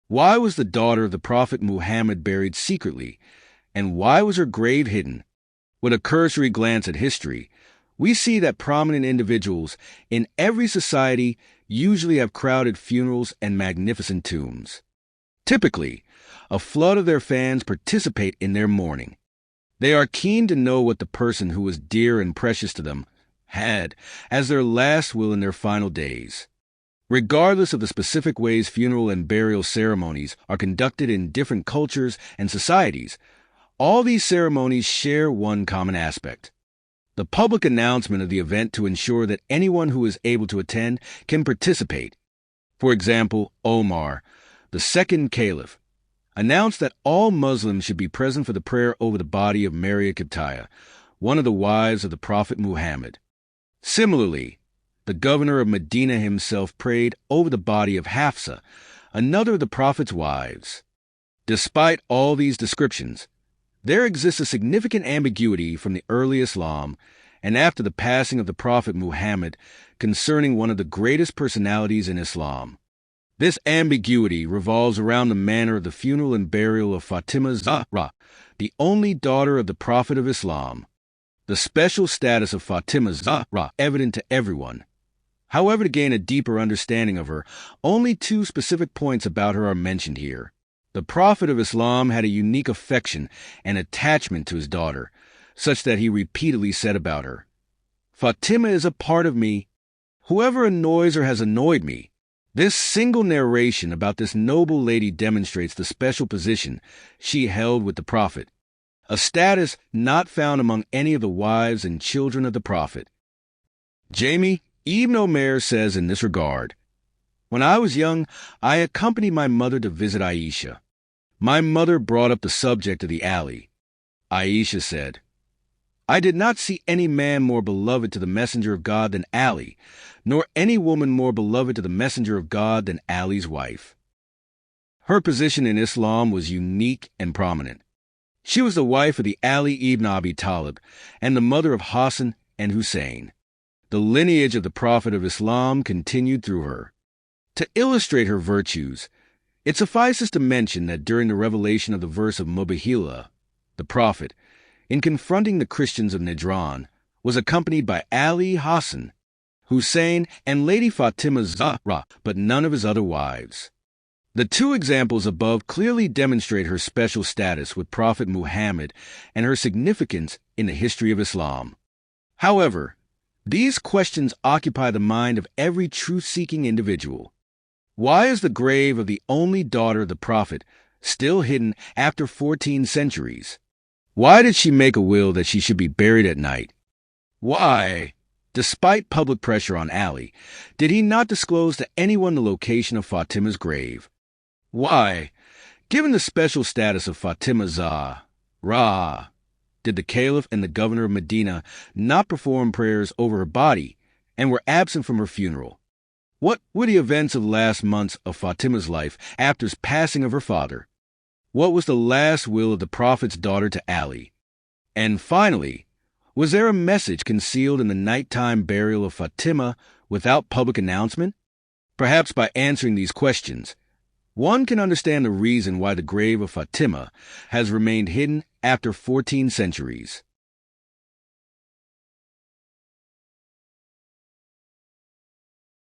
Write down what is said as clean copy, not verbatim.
Why was the daughter of the Prophet Muhammad buried secretly, and why was her grave hidden? With a cursory glance at history, we see that prominent individuals in every society usually have crowded funerals and magnificent tombs. Typically, a flood of their fans participate in their mourning. They are keen to know what the person who was dear and precious to them had as their last will in their final days. Regardless of the specific ways funeral and burial ceremonies are conducted in different cultures and societies, all these ceremonies share one common aspect: the public announcement of the event to ensure that anyone who is able to attend can participate. For example, Omar, the second caliph, announced that all Muslims should be present for the prayer over the body of Maria Qibtiyya, one of the wives of the Prophet Muhammad. Similarly, the governor of Medina himself prayed over the body of Hafsa, another of the Prophet's wives. Despite all these descriptions, there exists a significant ambiguity from the early Islam and after the passing of the Prophet Muhammad concerning one of the greatest personalities in Islam. This ambiguity revolves around the manner of the funeral and burial of Fatima Zahra, the only daughter of the Prophet of Islam. The special status of Fatima Zahra evident to everyone. However, to gain a deeper understanding of her, only two specific points about her are mentioned here. The Prophet of Islam had a unique affection and attachment to his daughter, such that he repeatedly said about her, "Fatima is a part of me. Whoever annoys her has annoyed me." This single narration about this noble lady demonstrates the special position she held with the Prophet, a status not found among any of the wives and children of the Prophet. Jamie Ibn Omer says in this regard, "When I was young, I accompanied my mother to visit Aisha. My mother brought up the subject of the Ali. Aisha said, 'I did not see any man more beloved to the Messenger of God than Ali, nor any woman more beloved to the Messenger of God than Ali's wife.'" Her position in Islam was unique and prominent. She was the wife of the Ali ibn Abi Talib and the mother of Hassan and Hussein. The lineage of the Prophet of Islam continued through her. To illustrate her virtues, it suffices to mention that during the revelation of the verse of Mubahila, the Prophet, in confronting the Christians of Najran, was accompanied by Ali, Hassan, Hussein, and Lady Fatima Zahra, but none of his other wives. The two examples above clearly demonstrate her special status with Prophet Muhammad and her significance in the history of Islam. However, these questions occupy the mind of every truth-seeking individual. Why is the grave of the only daughter of the Prophet still hidden after 14 centuries? Why did she make a will that she should be buried at night? Why, despite public pressure on Ali, did he not disclose to anyone the location of Fatima's grave? Why, given the special status of Fatima Zahra, did the Caliph and the governor of Medina not perform prayers over her body and were absent from her funeral? What were the events of the last months of Fatima's life after the passing of her father? What was the last will of the Prophet's daughter to Ali? And finally, was there a message concealed in the nighttime burial of Fatima without public announcement? Perhaps by answering these questions, one can understand the reason why the grave of Fatima has remained hidden after 14 centuries.